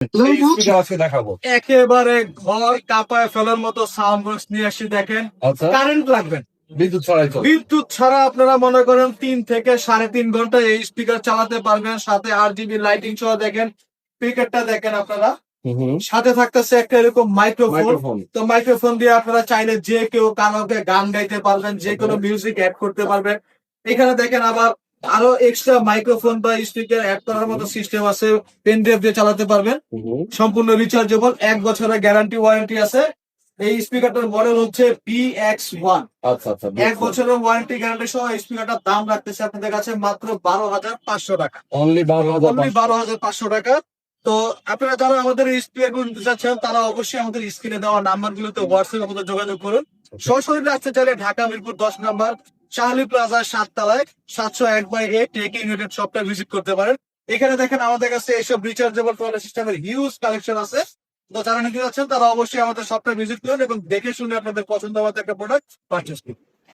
আজকে দেখাবো একেবারে ঘর কাঁপায় ফেলার মতো সাউন্ড বক্স নিয়ে আসি। দেখেন, আচ্ছা কারেন্ট লাগবে না। বিদ্যুৎ ছড়াই চল বিদ্যুৎ ছাড়া আপনারা মনে করেন 3 থেকে 3.5 ঘন্টা এই স্পিকার চালাতে পারবেন। সাথে RGB লাইটিং সহ দেখেন, স্পিকারটা দেখেন আপনারা। সাথে থাকতেছে একটা এরকম মাইক্রোফোন। তো মাইক্রোফোন দিয়ে আপনারা চাইলে যে কেউ কানকে গান গাইতে পারবেন, যে কোনো মিউজিক অ্যাড করতে পারবেন। এখানে দেখেন আবার আরো এক্সট্রা মাইক্রোফোন বা স্পিকার অ্যাড করার মতো সিস্টেম আছে। পেন ড্রাইভ দিয়ে চালাতে পারবেন। সম্পূর্ণ রিচার্জেবল, 1 বছরের গ্যারান্টি ওয়ারেন্টি আছে। এই স্পিকারটার মডেল হচ্ছে PX1। আচ্ছা আচ্ছা 1 বছরের ওয়ারেন্টি গ্যারান্টি সহ এই স্পিকারটার দাম রাখতেছে আপনাদের কাছে মাত্র 12,500 টাকা। অনলি 12,000 অনলি 12,500 টাকা। তো আপনারা যারা আমাদের এই স্পিকার গুলো নিতে চাচ্ছেন, তারা অবশ্যই আমাদের স্ক্রিনে দেওয়া নাম্বার গুলোতে হোয়াটসঅ্যাপ আমাদের যোগাযোগ করুন। সরাসরি আসতে চাইলে ঢাকা মিরপুর 10 নম্বর চার্লি প্লাজা 7 তলায় 701/8 টেক ইউনাইটেড শপটা ভিজিট করতে পারেন। এখানে দেখেন আমাদের কাছে এইসব রিচার্জেবল টয়লেট সিস্টেমের হিউজ কালেকশন আছে। তো যারা নিতে যাচ্ছেন তারা অবশ্যই আমাদের শপটা ভিজিট করুন এবং দেখে শুনে আপনাদের পছন্দ মতো একটা প্রোডাক্ট পারচেজ করুন।